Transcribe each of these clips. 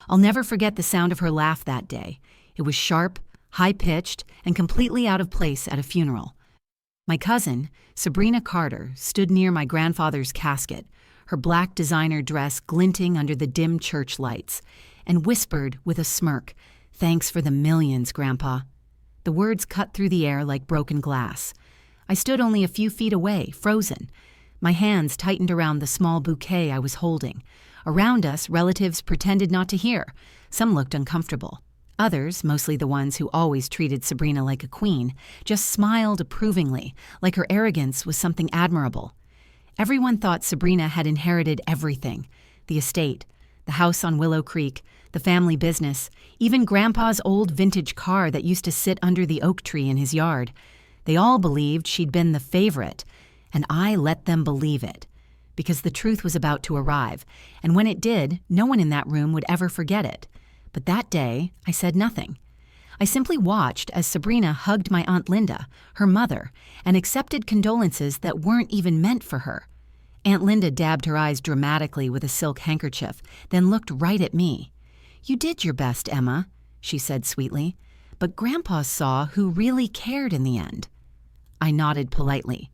I'll never forget the sound of her laugh that day. It was sharp, high-pitched, and completely out of place at a funeral. My cousin, Sabrina Carter, stood near my grandfather's casket, her black designer dress glinting under the dim church lights, and whispered with a smirk, "Thanks for the millions, Grandpa." The words cut through the air like broken glass. I stood only a few feet away, frozen. My hands tightened around the small bouquet I was holding. Around us, relatives pretended not to hear. Some looked uncomfortable. Others, mostly the ones who always treated Sabrina like a queen, just smiled approvingly, like her arrogance was something admirable. Everyone thought Sabrina had inherited everything: the estate, the house on Willow Creek, the family business, even Grandpa's old vintage car that used to sit under the oak tree in his yard. They all believed she'd been the favorite, and I let them believe it, because the truth was about to arrive, and when it did, no one in that room would ever forget it. But that day, I said nothing. I simply watched as Sabrina hugged my Aunt Linda, her mother, and accepted condolences that weren't even meant for her. Aunt Linda dabbed her eyes dramatically with a silk handkerchief, then looked right at me. "You did your best, Emma," she said sweetly, "but Grandpa saw who really cared in the end." I nodded politely.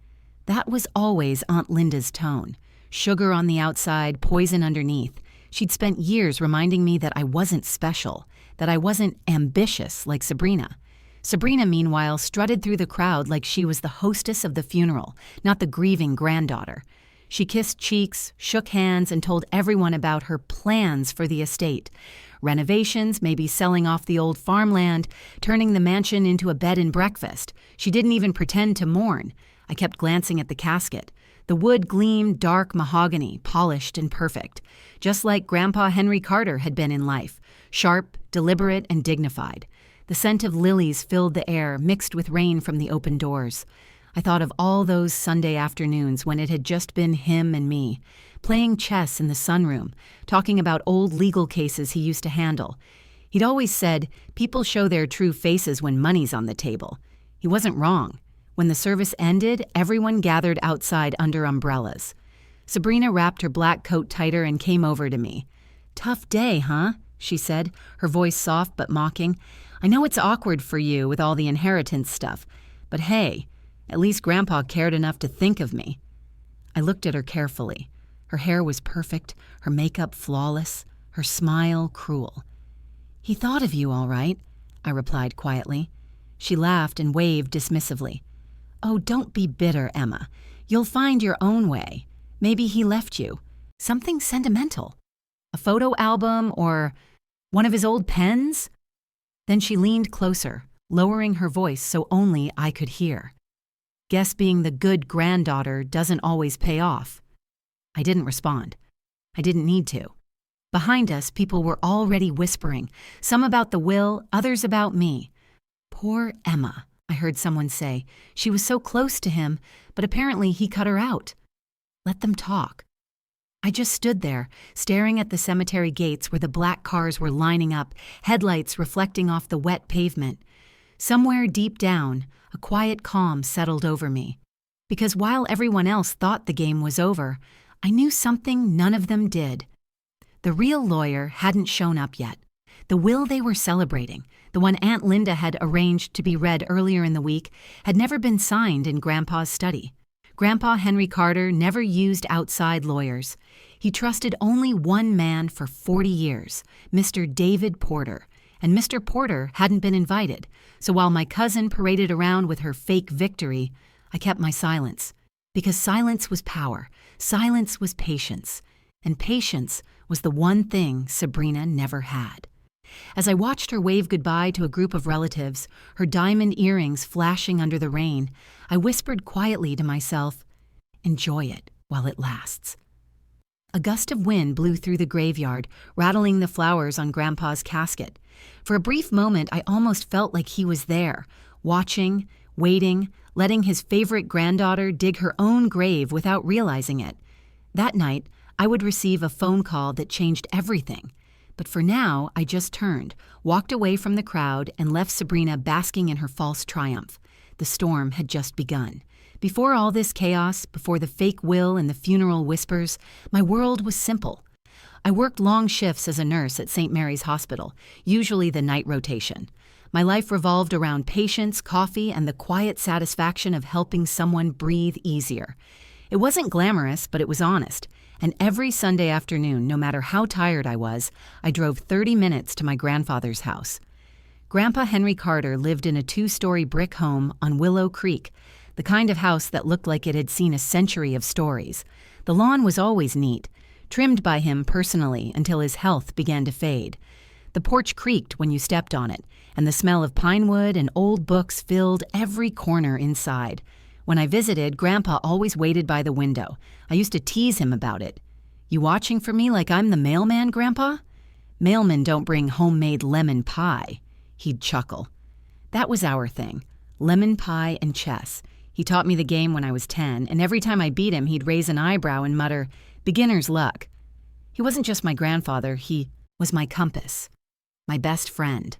That was always Aunt Linda's tone. Sugar on the outside, poison underneath. She'd spent years reminding me that I wasn't special, that I wasn't ambitious like Sabrina. Sabrina, meanwhile, strutted through the crowd like she was the hostess of the funeral, not the grieving granddaughter. She kissed cheeks, shook hands, and told everyone about her plans for the estate. Renovations, maybe selling off the old farmland, turning the mansion into a bed and breakfast. She didn't even pretend to mourn. I kept glancing at the casket. The wood gleamed dark mahogany, polished and perfect, just like Grandpa Henry Carter had been in life, sharp, deliberate, and dignified. The scent of lilies filled the air, mixed with rain from the open doors. I thought of all those Sunday afternoons when it had just been him and me, playing chess in the sunroom, talking about old legal cases he used to handle. He'd always said, people show their true faces when money's on the table. He wasn't wrong. When the service ended, everyone gathered outside under umbrellas. Sabrina wrapped her black coat tighter and came over to me. "Tough day, huh?" she said, her voice soft but mocking. "I know it's awkward for you with all the inheritance stuff, but hey, at least Grandpa cared enough to think of me." I looked at her carefully. Her hair was perfect, her makeup flawless, her smile cruel. "He thought of you, all right," I replied quietly. She laughed and waved dismissively. "Oh, don't be bitter, Emma. You'll find your own way. Maybe he left you something sentimental. A photo album or one of his old pens?" Then she leaned closer, lowering her voice so only I could hear. "Guess being the good granddaughter doesn't always pay off." I didn't respond. I didn't need to. Behind us, people were already whispering, some about the will, others about me. "Poor Emma," I heard someone say. "She was so close to him, but apparently he cut her out." Let them talk. I just stood there, staring at the cemetery gates where the black cars were lining up, headlights reflecting off the wet pavement. Somewhere deep down, a quiet calm settled over me. Because while everyone else thought the game was over, I knew something none of them did. The real lawyer hadn't shown up yet. The will they were celebrating, the one Aunt Linda had arranged to be read earlier in the week, had never been signed in Grandpa's study. Grandpa Henry Carter never used outside lawyers. He trusted only one man for 40 years, Mr. David Porter, and Mr. Porter hadn't been invited, so while my cousin paraded around with her fake victory, I kept my silence. Because silence was power, silence was patience, and patience was the one thing Sabrina never had. As I watched her wave goodbye to a group of relatives, her diamond earrings flashing under the rain, I whispered quietly to myself, "Enjoy it while it lasts." A gust of wind blew through the graveyard, rattling the flowers on Grandpa's casket. For a brief moment, I almost felt like he was there, watching, waiting, letting his favorite granddaughter dig her own grave without realizing it. That night, I would receive a phone call that changed everything. But for now, I just turned, walked away from the crowd, and left Sabrina basking in her false triumph. The storm had just begun. Before all this chaos, before the fake will and the funeral whispers, my world was simple. I worked long shifts as a nurse at St. Mary's Hospital, usually the night rotation. My life revolved around patients, coffee, and the quiet satisfaction of helping someone breathe easier. It wasn't glamorous, but it was honest. And every Sunday afternoon, no matter how tired I was, I drove 30 minutes to my grandfather's house. Grandpa Henry Carter lived in a 2-story brick home on Willow Creek, the kind of house that looked like it had seen a century of stories. The lawn was always neat, trimmed by him personally until his health began to fade. The porch creaked when you stepped on it, and the smell of pine wood and old books filled every corner inside. When I visited, Grandpa always waited by the window. I used to tease him about it. "You watching for me like I'm the mailman, Grandpa?" "Mailmen don't bring homemade lemon pie," he'd chuckle. That was our thing, lemon pie and chess. He taught me the game when I was 10, and every time I beat him, he'd raise an eyebrow and mutter, "Beginner's luck." He wasn't just my grandfather, he was my compass, my best friend.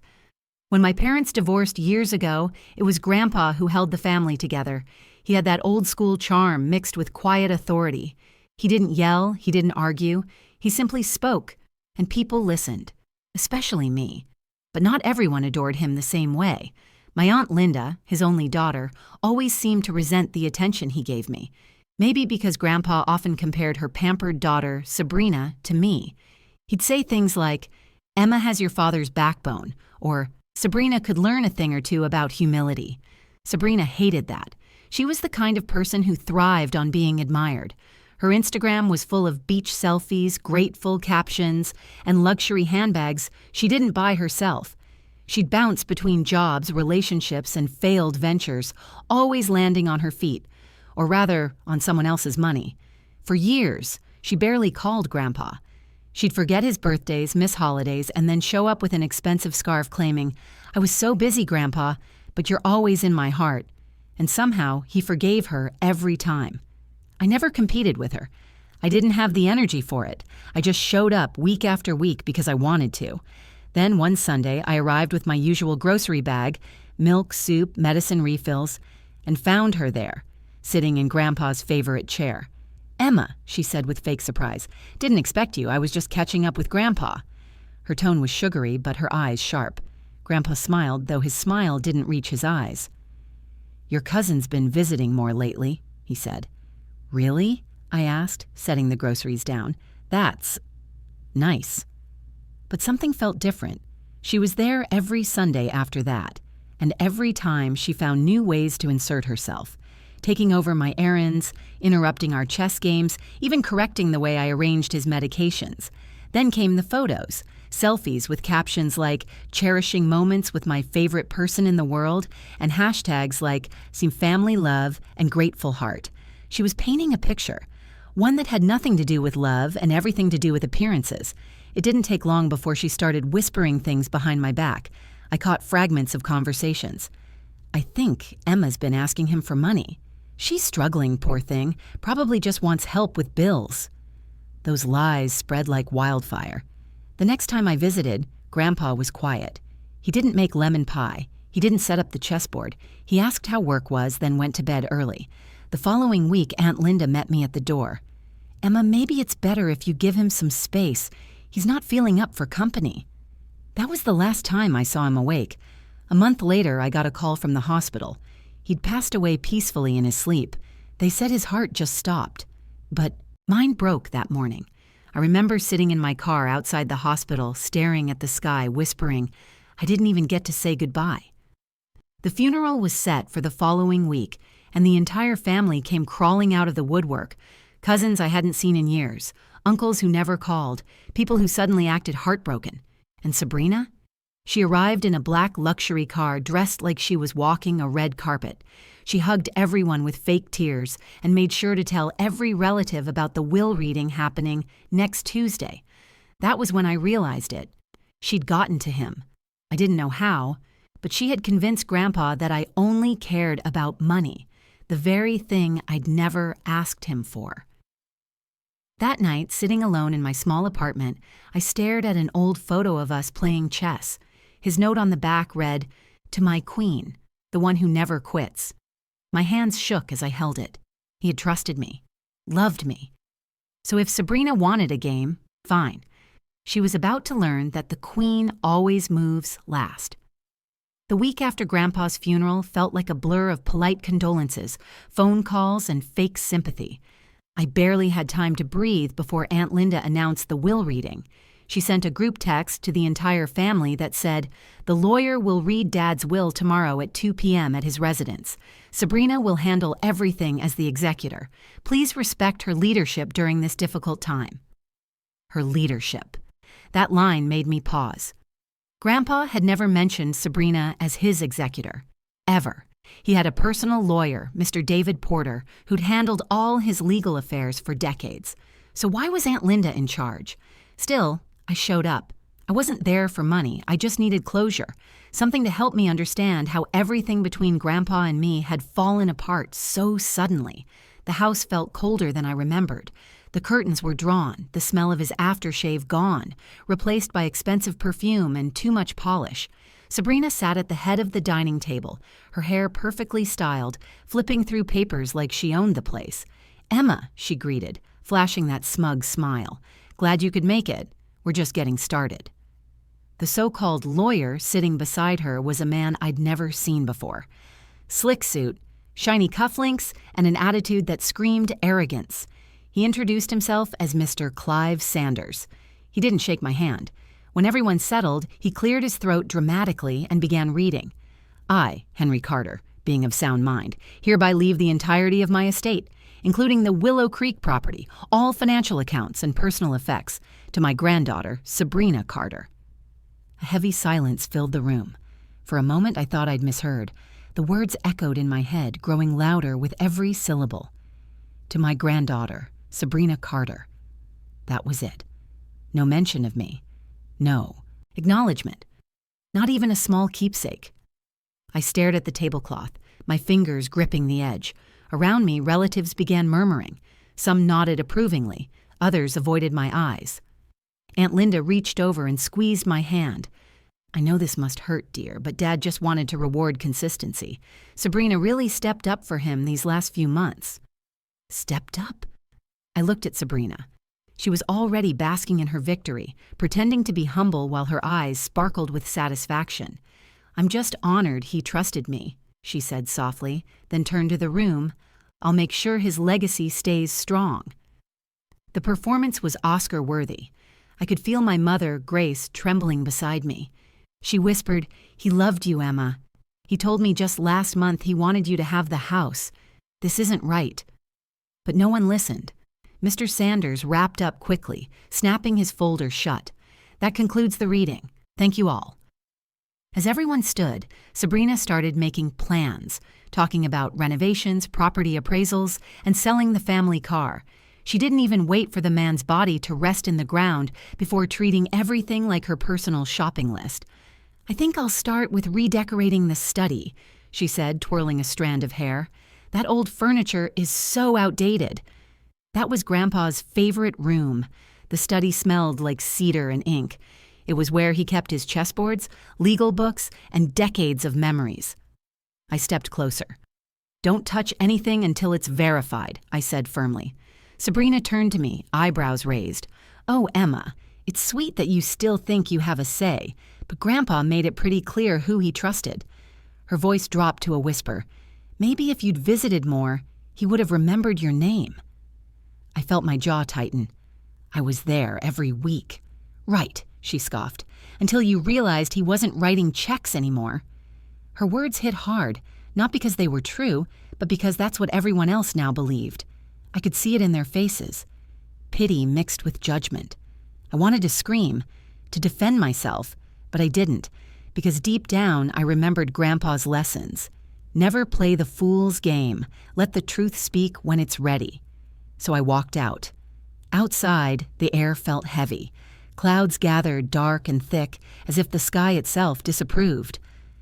When my parents divorced years ago, it was Grandpa who held the family together. He had that old-school charm mixed with quiet authority. He didn't yell, he didn't argue, he simply spoke, and people listened, especially me. But not everyone adored him the same way. My Aunt Linda, his only daughter, always seemed to resent the attention he gave me. Maybe because Grandpa often compared her pampered daughter, Sabrina, to me. He'd say things like, "Emma has your father's backbone," or "Sabrina could learn a thing or two about humility." Sabrina hated that. She was the kind of person who thrived on being admired. Her Instagram was full of beach selfies, grateful captions, and luxury handbags she didn't buy herself. She'd bounce between jobs, relationships, and failed ventures, always landing on her feet, or rather, on someone else's money. For years, she barely called Grandpa. She'd forget his birthdays, miss holidays, and then show up with an expensive scarf claiming, "I was so busy, Grandpa, but you're always in my heart." And somehow, he forgave her every time. I never competed with her. I didn't have the energy for it. I just showed up week after week because I wanted to. Then one Sunday, I arrived with my usual grocery bag, milk, soup, medicine refills, and found her there, sitting in Grandpa's favorite chair. "Emma," she said with fake surprise. "Didn't expect you. I was just catching up with Grandpa." Her tone was sugary, but her eyes sharp. Grandpa smiled, though his smile didn't reach his eyes. "Your cousin's been visiting more lately," he said. "Really?" I asked, setting the groceries down. "That's nice." But something felt different. She was there every Sunday after that, and every time she found new ways to insert herself, taking over my errands, interrupting our chess games, even correcting the way I arranged his medications. Then came the photos, selfies with captions like "cherishing moments with my favorite person in the world" and hashtags like "some family love" and "grateful heart." She was painting a picture, one that had nothing to do with love and everything to do with appearances. It didn't take long before she started whispering things behind my back. I caught fragments of conversations. "I think Emma's been asking him for money. She's struggling, poor thing, probably just wants help with bills." Those lies spread like wildfire. The next time I visited, Grandpa was quiet. He didn't make lemon pie. He didn't set up the chessboard. He asked how work was, then went to bed early. The following week, Aunt Linda met me at the door. "Emma, maybe it's better if you give him some space. He's not feeling up for company." That was the last time I saw him awake. A month later, I got a call from the hospital. He'd passed away peacefully in his sleep. They said his heart just stopped. But mine broke that morning. I remember sitting in my car outside the hospital, staring at the sky, whispering, I didn't even get to say goodbye. The funeral was set for the following week, and the entire family came crawling out of the woodwork. Cousins I hadn't seen in years, uncles who never called, people who suddenly acted heartbroken. And Sabrina? She arrived in a black luxury car dressed like she was walking a red carpet. She hugged everyone with fake tears and made sure to tell every relative about the will reading happening next Tuesday. That was when I realized it. She'd gotten to him. I didn't know how, but she had convinced Grandpa that I only cared about money, the very thing I'd never asked him for. That night, sitting alone in my small apartment, I stared at an old photo of us playing chess. His note on the back read, "To my queen, the one who never quits." My hands shook as I held it. He had trusted me, loved me. So if Sabrina wanted a game, fine. She was about to learn that the queen always moves last. The week after Grandpa's funeral felt like a blur of polite condolences, phone calls, and fake sympathy. I barely had time to breathe before Aunt Linda announced the will reading. She sent a group text to the entire family that said, "The lawyer will read Dad's will tomorrow at 2 p.m. at his residence. Sabrina will handle everything as the executor. Please respect her leadership during this difficult time." Her leadership. That line made me pause. Grandpa had never mentioned Sabrina as his executor. Ever. He had a personal lawyer, Mr. David Porter, who'd handled all his legal affairs for decades. So why was Aunt Linda in charge? Still, I showed up. I wasn't there for money. I just needed closure. Something to help me understand how everything between Grandpa and me had fallen apart so suddenly. The house felt colder than I remembered. The curtains were drawn, the smell of his aftershave gone, replaced by expensive perfume and too much polish. Sabrina sat at the head of the dining table, her hair perfectly styled, flipping through papers like she owned the place. "Emma," she greeted, flashing that smug smile. "Glad you could make it. We're just getting started." The so-called lawyer sitting beside her was a man I'd never seen before. Slick suit, shiny cufflinks, and an attitude that screamed arrogance. He introduced himself as Mr. Clive Sanders. He didn't shake my hand. When everyone settled, he cleared his throat dramatically and began reading. "I, Henry Carter, being of sound mind, hereby leave the entirety of my estate, including the Willow Creek property, all financial accounts and personal effects, to my granddaughter, Sabrina Carter." A heavy silence filled the room. For a moment I thought I'd misheard. The words echoed in my head, growing louder with every syllable. "To my granddaughter, Sabrina Carter." That was it. No mention of me. No acknowledgement. Not even a small keepsake. I stared at the tablecloth, my fingers gripping the edge. Around me, relatives began murmuring. Some nodded approvingly. Others avoided my eyes. Aunt Linda reached over and squeezed my hand. "I know this must hurt, dear, but Dad just wanted to reward consistency. Sabrina really stepped up for him these last few months." Stepped up? I looked at Sabrina. She was already basking in her victory, pretending to be humble while her eyes sparkled with satisfaction. "I'm just honored he trusted me," she said softly, then turned to the room. "I'll make sure his legacy stays strong." The performance was Oscar-worthy. I could feel my mother, Grace, trembling beside me. She whispered, "He loved you, Emma. He told me just last month he wanted you to have the house. This isn't right." But no one listened. Mr. Sanders wrapped up quickly, snapping his folder shut. "That concludes the reading. Thank you all." As everyone stood, Sabrina started making plans, talking about renovations, property appraisals, and selling the family car. She didn't even wait for the man's body to rest in the ground before treating everything like her personal shopping list. "I think I'll start with redecorating the study," she said, twirling a strand of hair. "That old furniture is so outdated." That was Grandpa's favorite room. The study smelled like cedar and ink. It was where he kept his chessboards, legal books, and decades of memories. I stepped closer. "Don't touch anything until it's verified," I said firmly. Sabrina turned to me, eyebrows raised. "Oh, Emma, it's sweet that you still think you have a say, but Grandpa made it pretty clear who he trusted." Her voice dropped to a whisper. "Maybe if you'd visited more, he would have remembered your name." I felt my jaw tighten. "I was there every week." "Right," she scoffed, "until you realized he wasn't writing checks anymore." Her words hit hard, not because they were true, but because that's what everyone else now believed. I could see it in their faces. Pity mixed with judgment. I wanted to scream, to defend myself, but I didn't, because deep down I remembered Grandpa's lessons. Never play the fool's game. Let the truth speak when it's ready. So I walked out. Outside, the air felt heavy. Clouds gathered dark and thick, as if the sky itself disapproved.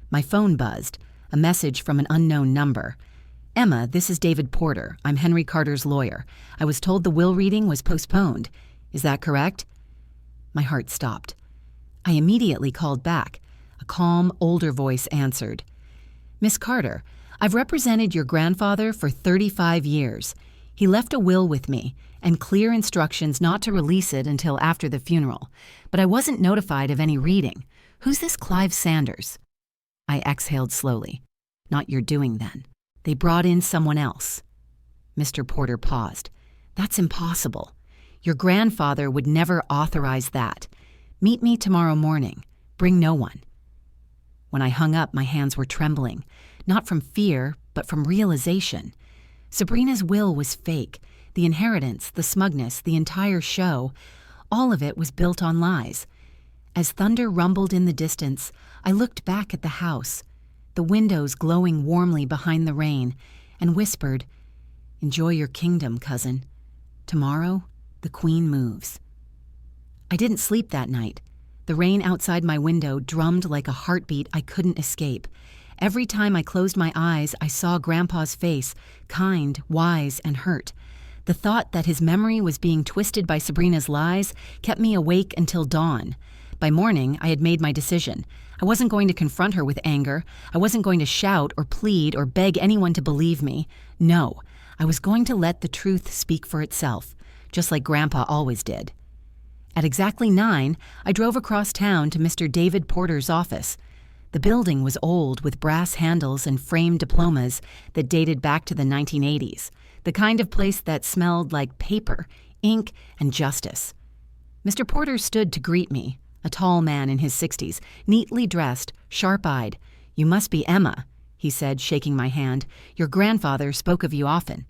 My phone buzzed, a message from an unknown number. "Emma, this is David Porter. I'm Henry Carter's lawyer. I was told the will reading was postponed. Is that correct?" My heart stopped. I immediately called back. A calm, older voice answered. "Miss Carter, I've represented your grandfather for 35 years. He left a will with me and clear instructions not to release it until after the funeral, but I wasn't notified of any reading. Who's this Clive Sanders? I exhaled slowly. Not your doing then. They brought in someone else. Mr. Porter paused. That's impossible. Your grandfather would never authorize that. Meet me tomorrow morning. Bring no one. When I hung up, my hands were trembling, not from fear, but from realization. Sabrina's will was fake. The inheritance, the smugness, the entire show, all of it was built on lies. As thunder rumbled in the distance, I looked back at the house, the windows glowing warmly behind the rain, and whispered, "Enjoy your kingdom, cousin. Tomorrow, the queen moves." I didn't sleep that night. The rain outside my window drummed like a heartbeat I couldn't escape. Every time I closed my eyes, I saw Grandpa's face, kind, wise, and hurt. The thought that his memory was being twisted by Sabrina's lies kept me awake until dawn. By morning, I had made my decision. I wasn't going to confront her with anger. I wasn't going to shout or plead or beg anyone to believe me. No, I was going to let the truth speak for itself, just like Grandpa always did. At exactly 9, I drove across town to Mr. David Porter's office. The building was old with brass handles and framed diplomas that dated back to the 1980s, the kind of place that smelled like paper, ink, and justice. Mr. Porter stood to greet me, a tall man in his 60s, neatly dressed, sharp-eyed. "You must be Emma," he said, shaking my hand. "Your grandfather spoke of you often."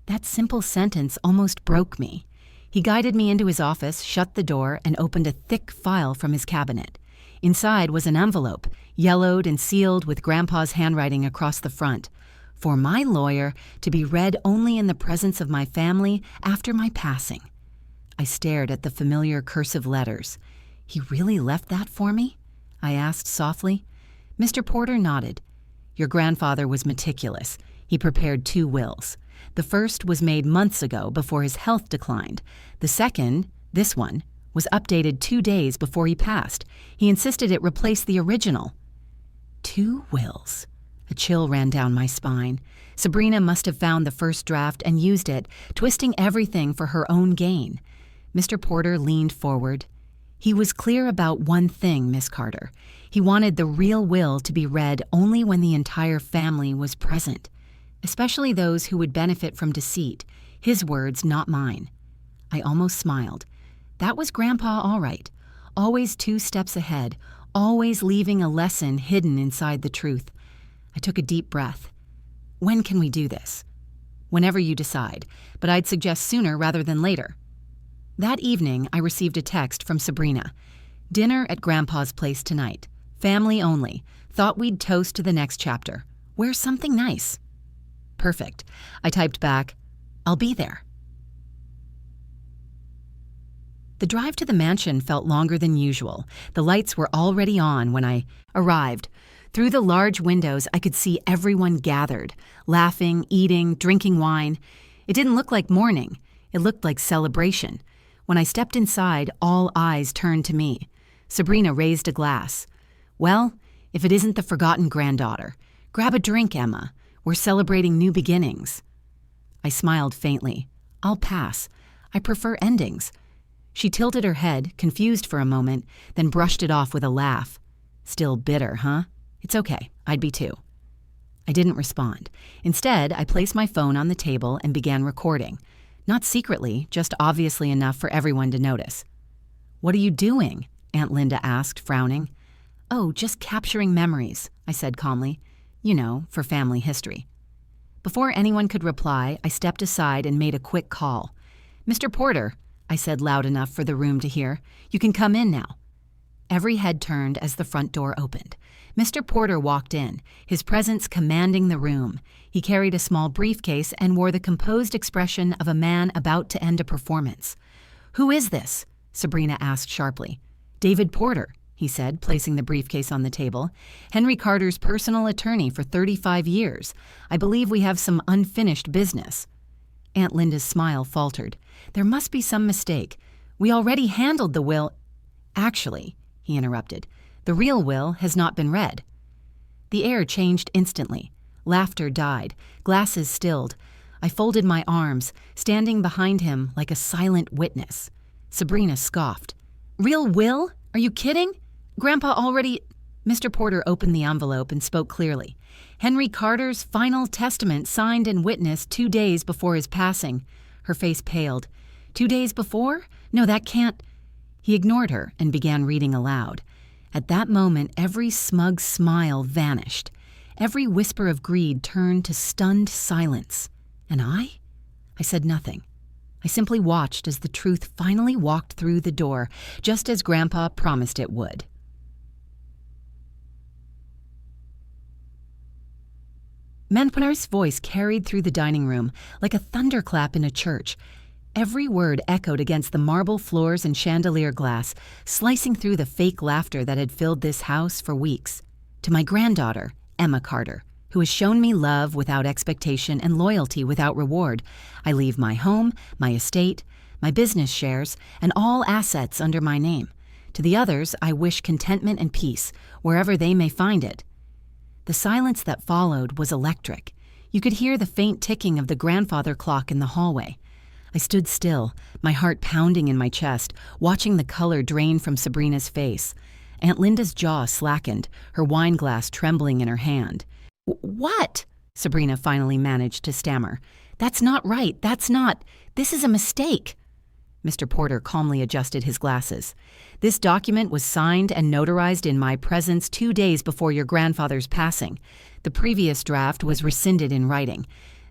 That simple sentence almost broke me. He guided me into his office, shut the door, and opened a thick file from his cabinet. Inside was an envelope, yellowed and sealed with Grandpa's handwriting across the front. For my lawyer to be read only in the presence of my family after my passing. I stared at the familiar cursive letters. "He really left that for me?" I asked softly. Mr. Porter nodded. "Your grandfather was meticulous. He prepared 2 wills. The first was made months ago before his health declined. The second, this one, was updated 2 days before he passed. He insisted it replace the original." 2 wills. A chill ran down my spine. Sabrina must have found the first draft and used it, twisting everything for her own gain. Mr. Porter leaned forward. "He was clear about one thing, Miss Carter. He wanted the real will to be read only when the entire family was present, especially those who would benefit from deceit. His words, not mine." I almost smiled. That was Grandpa all right. Always 2 steps ahead, always leaving a lesson hidden inside the truth. I took a deep breath. "When can we do this?" "Whenever you decide, but I'd suggest sooner rather than later." That evening, I received a text from Sabrina. "Dinner at Grandpa's place tonight. Family only. Thought we'd toast to the next chapter. Wear something nice." Perfect. I typed back, "I'll be there." The drive to the mansion felt longer than usual. The lights were already on when I arrived. Through the large windows, I could see everyone gathered, laughing, eating, drinking wine. It didn't look like mourning. It looked like celebration. When I stepped inside, all eyes turned to me. Sabrina raised a glass. "Well, if it isn't the forgotten granddaughter. Grab a drink, Emma. We're celebrating new beginnings." I smiled faintly. "I'll pass. I prefer endings." She tilted her head, confused for a moment, then brushed it off with a laugh. "Still bitter, huh? It's okay. I'd be too." I didn't respond. Instead, I placed my phone on the table and began recording. Not secretly, just obviously enough for everyone to notice. "What are you doing?" Aunt Linda asked, frowning. "Oh, just capturing memories," I said calmly. "You know, for family history." Before anyone could reply, I stepped aside and made a quick call. "Mr. Porter," I said loud enough for the room to hear, "you can come in now." Every head turned as the front door opened. Mr. Porter walked in, his presence commanding the room. He carried a small briefcase and wore the composed expression of a man about to end a performance. "Who is this?" Sabrina asked sharply. "David Porter," he said, placing the briefcase on the table. "Henry Carter's personal attorney for 35 years. I believe we have some unfinished business." Aunt Linda's smile faltered. "There must be some mistake. We already handled the will—" "Actually," he interrupted, "the real will has not been read." The air changed instantly. Laughter died. Glasses stilled. I folded my arms, standing behind him like a silent witness. Sabrina scoffed. "Real will? Are you kidding? Grandpa already—" Mr. Porter opened the envelope and spoke clearly. "Henry Carter's final testament signed and witnessed 2 days before his passing." Her face paled. 2 days before? No, that can't— He ignored her and began reading aloud. At that moment, every smug smile vanished. Every whisper of greed turned to stunned silence. And I said nothing. I simply watched as the truth finally walked through the door, just as Grandpa promised it would. Manpar's voice carried through the dining room like a thunderclap in a church. Every word echoed against the marble floors and chandelier glass, slicing through the fake laughter that had filled this house for weeks. To my granddaughter, Emma Carter, who has shown me love without expectation and loyalty without reward, I leave my home, my estate, my business shares, and all assets under my name. To the others, I wish contentment and peace, wherever they may find it. The silence that followed was electric. You could hear the faint ticking of the grandfather clock in the hallway. I stood still, my heart pounding in my chest, watching the color drain from Sabrina's face. Aunt Linda's jaw slackened, her wine glass trembling in her hand. "What?" Sabrina finally managed to stammer. "That's not right. This is a mistake." Mr. Porter calmly adjusted his glasses. "This document was signed and notarized in my presence 2 days before your grandfather's passing. The previous draft was rescinded in writing.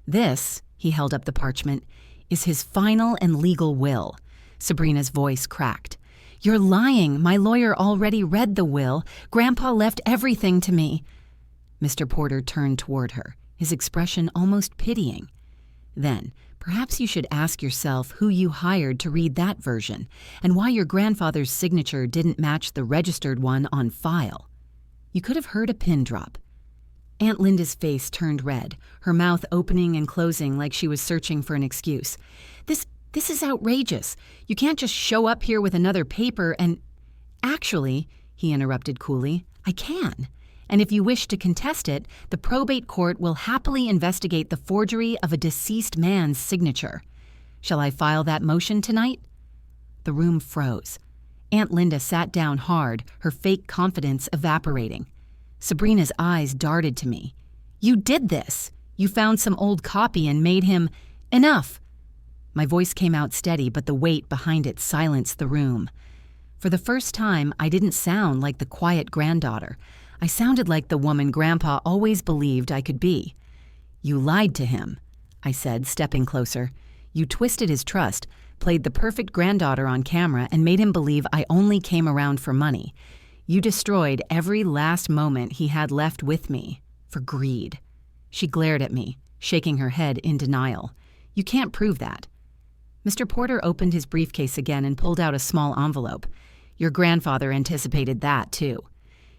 This," he held up the parchment, "is his final and legal will." Sabrina's voice cracked. "You're lying. My lawyer already read the will. Grandpa left everything to me." Mr. Porter turned toward her, his expression almost pitying. "Then, perhaps you should ask yourself who you hired to read that version, and why your grandfather's signature didn't match the registered one on file." You could have heard a pin drop. Aunt Linda's face turned red, her mouth opening and closing like she was searching for an excuse. This is outrageous. You can't just show up here with another paper and— "Actually," he interrupted coolly, "I can. And if you wish to contest it, the probate court will happily investigate the forgery of a deceased man's signature. Shall I file that motion tonight?" The room froze. Aunt Linda sat down hard, her fake confidence evaporating. Sabrina's eyes darted to me. "You did this. You found some old copy and made him— Enough!" My voice came out steady, but the weight behind it silenced the room. For the first time, I didn't sound like the quiet granddaughter. I sounded like the woman Grandpa always believed I could be. "You lied to him," I said, stepping closer. "You twisted his trust, played the perfect granddaughter on camera, and made him believe I only came around for money. You destroyed every last moment he had left with me, for greed." She glared at me, shaking her head in denial. "You can't prove that." Mr. Porter opened his briefcase again and pulled out a small envelope. "Your grandfather anticipated that, too."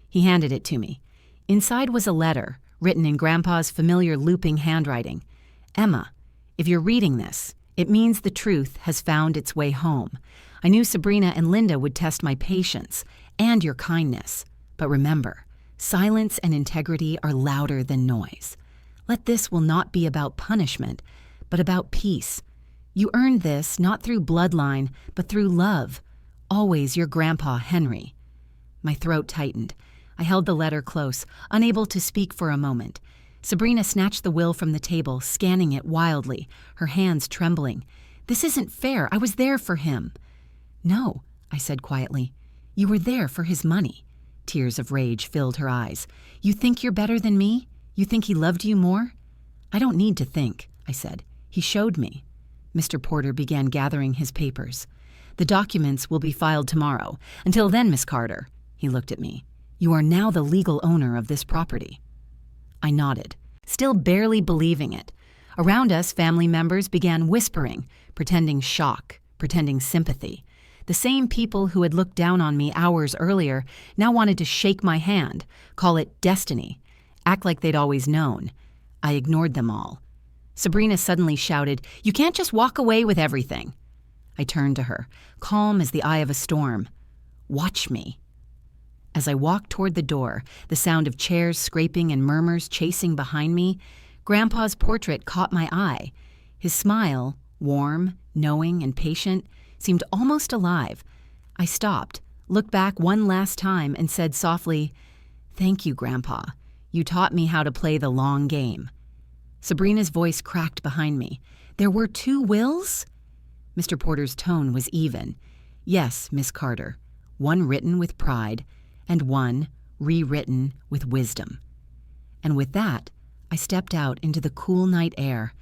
He handed it to me. Inside was a letter, written in Grandpa's familiar looping handwriting. "Emma, if you're reading this, it means the truth has found its way home. I knew Sabrina and Linda would test my patience and your kindness. But remember, silence and integrity are louder than noise. Let this will not be about punishment, but about peace. You earned this not through bloodline, but through love. Always your Grandpa, Henry." My throat tightened. I held the letter close, unable to speak for a moment. Sabrina snatched the will from the table, scanning it wildly, her hands trembling. "This isn't fair. I was there for him." "No," I said quietly. "You were there for his money." Tears of rage filled her eyes. "You think you're better than me? You think he loved you more?" "I don't need to think," I said. "He showed me." Mr. Porter began gathering his papers. "The documents will be filed tomorrow. Until then, Miss Carter," he looked at me, "you are now the legal owner of this property." I nodded, still barely believing it. Around us, family members began whispering, pretending shock, pretending sympathy. The same people who had looked down on me hours earlier now wanted to shake my hand, call it destiny, act like they'd always known. I ignored them all. Sabrina suddenly shouted, "You can't just walk away with everything." I turned to her, calm as the eye of a storm. "Watch me." As I walked toward the door, the sound of chairs scraping and murmurs chasing behind me, Grandpa's portrait caught my eye. His smile, warm, knowing, and patient, seemed almost alive. I stopped, looked back one last time, and said softly, "Thank you, Grandpa. You taught me how to play the long game." Sabrina's voice cracked behind me. "There were 2 wills?" Mr. Porter's tone was even. "Yes, Miss Carter. One written with pride, and one rewritten with wisdom." And with that, I stepped out into the cool night air.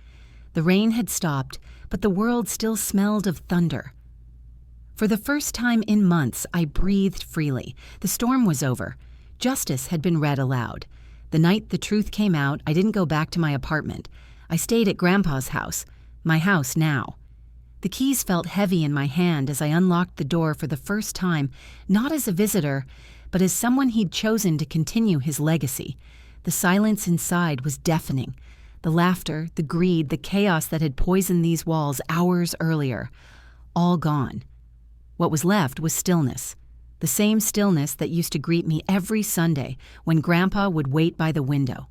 The rain had stopped, but the world still smelled of thunder. For the first time in months, I breathed freely. The storm was over. Justice had been read aloud. The night the truth came out, I didn't go back to my apartment. I stayed at Grandpa's house, my house now. The keys felt heavy in my hand as I unlocked the door for the first time, not as a visitor, but as someone he'd chosen to continue his legacy. The silence inside was deafening. The laughter, the greed, the chaos that had poisoned these walls hours earlier, all gone. What was left was stillness. The same stillness that used to greet me every Sunday when Grandpa would wait by the window.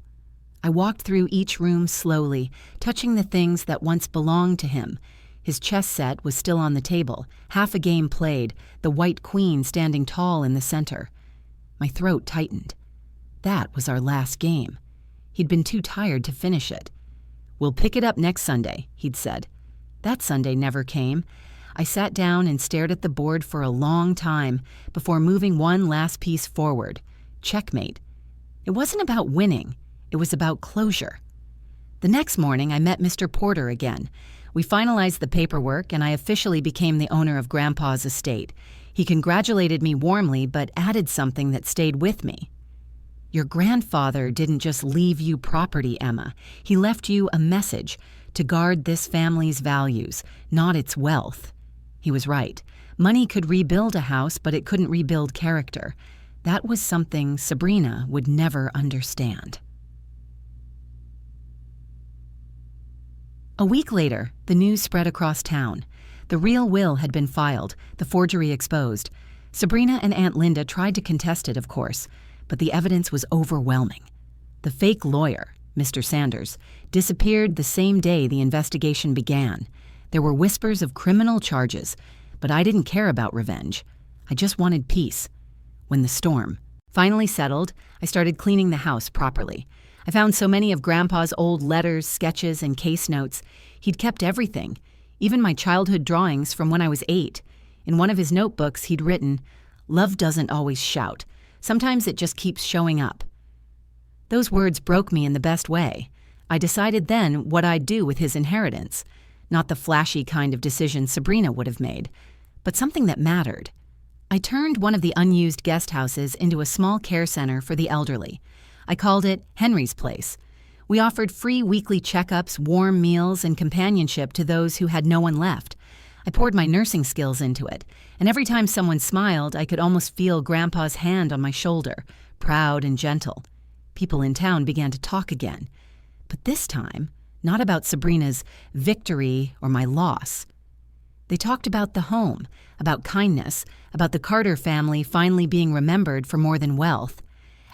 I walked through each room slowly, touching the things that once belonged to him. His chess set was still on the table, half a game played, the white queen standing tall in the center. My throat tightened. That was our last game. He'd been too tired to finish it. "We'll pick it up next Sunday," he'd said. That Sunday never came. I sat down and stared at the board for a long time before moving one last piece forward. Checkmate. It wasn't about winning. It was about closure. The next morning, I met Mr. Porter again. We finalized the paperwork, and I officially became the owner of Grandpa's estate. He congratulated me warmly, but added something that stayed with me. "Your grandfather didn't just leave you property, Emma. He left you a message to guard this family's values, not its wealth." He was right. Money could rebuild a house, but it couldn't rebuild character. That was something Sabrina would never understand. A week later, the news spread across town. The real will had been filed, the forgery exposed. Sabrina and Aunt Linda tried to contest it, of course, but the evidence was overwhelming. The fake lawyer, Mr. Sanders, disappeared the same day the investigation began. There were whispers of criminal charges, but I didn't care about revenge. I just wanted peace. When the storm finally settled, I started cleaning the house properly. I found so many of Grandpa's old letters, sketches, and case notes. He'd kept everything, even my childhood drawings from when I was 8. In one of his notebooks, he'd written, "Love doesn't always shout. Sometimes it just keeps showing up." Those words broke me in the best way. I decided then what I'd do with his inheritance. Not the flashy kind of decision Sabrina would have made, but something that mattered. I turned one of the unused guest houses into a small care center for the elderly. I called it Henry's Place. We offered free weekly checkups, warm meals, and companionship to those who had no one left. I poured my nursing skills into it, and every time someone smiled, I could almost feel Grandpa's hand on my shoulder, proud and gentle. People in town began to talk again. But this time, not about Sabrina's victory or my loss. They talked about the home, about kindness, about the Carter family finally being remembered for more than wealth.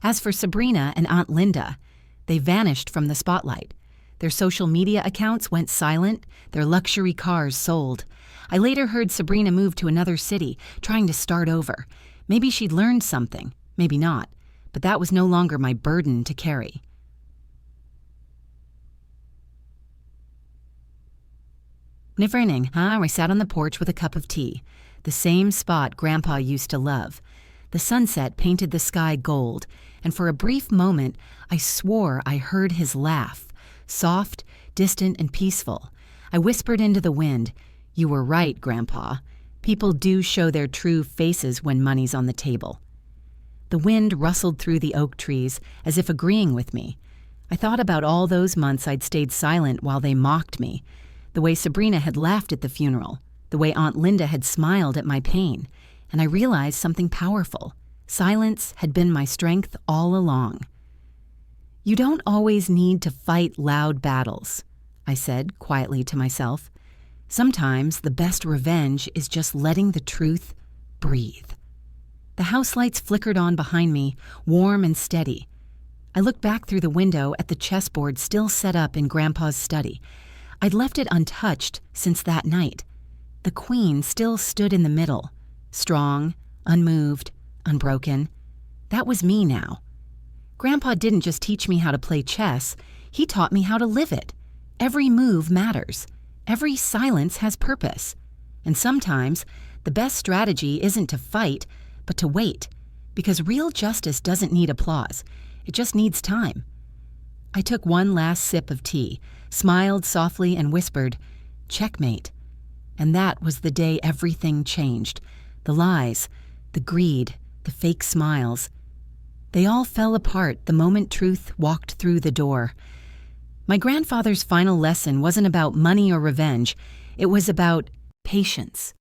As for Sabrina and Aunt Linda, they vanished from the spotlight. Their social media accounts went silent, their luxury cars sold. I later heard Sabrina moved to another city, trying to start over. Maybe she'd learned something, maybe not, but that was no longer my burden to carry. Evening, I sat on the porch with a cup of tea, the same spot Grandpa used to love. The sunset painted the sky gold, and for a brief moment, I swore I heard his laugh, soft, distant, and peaceful. I whispered into the wind, "You were right, Grandpa. People do show their true faces when money's on the table." The wind rustled through the oak trees, as if agreeing with me. I thought about all those months I'd stayed silent while they mocked me, the way Sabrina had laughed at the funeral, the way Aunt Linda had smiled at my pain, and I realized something powerful. Silence had been my strength all along. "You don't always need to fight loud battles," I said quietly to myself. "Sometimes the best revenge is just letting the truth breathe." The house lights flickered on behind me, warm and steady. I looked back through the window at the chessboard still set up in Grandpa's study. I'd left it untouched since that night. The queen still stood in the middle, strong, unmoved, unbroken. That was me now. Grandpa didn't just teach me how to play chess, he taught me how to live it. Every move matters. Every silence has purpose. And sometimes, the best strategy isn't to fight, but to wait. Because real justice doesn't need applause. It just needs time. I took one last sip of tea, smiled softly and whispered, "Checkmate." And that was the day everything changed. The lies, the greed, the fake smiles. They all fell apart the moment truth walked through the door. My grandfather's final lesson wasn't about money or revenge. It was about patience.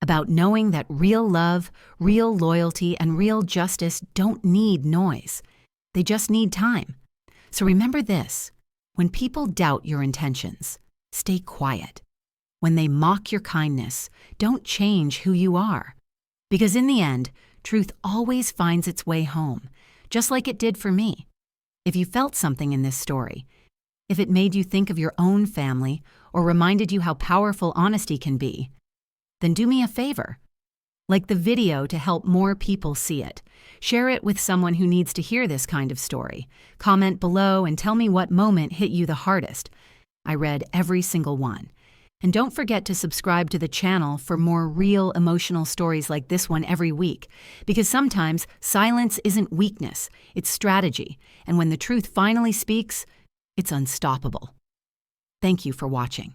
About knowing that real love, real loyalty, and real justice don't need noise. They just need time. So remember this: when people doubt your intentions, stay quiet. When they mock your kindness, don't change who you are. Because in the end, truth always finds its way home, just like it did for me. If you felt something in this story, if it made you think of your own family or reminded you how powerful honesty can be, then do me a favor. Like the video to help more people see it. Share it with someone who needs to hear this kind of story. Comment below and tell me what moment hit you the hardest. I read every single one. And don't forget to subscribe to the channel for more real emotional stories like this one every week. Because sometimes silence isn't weakness, it's strategy. And when the truth finally speaks, it's unstoppable. Thank you for watching.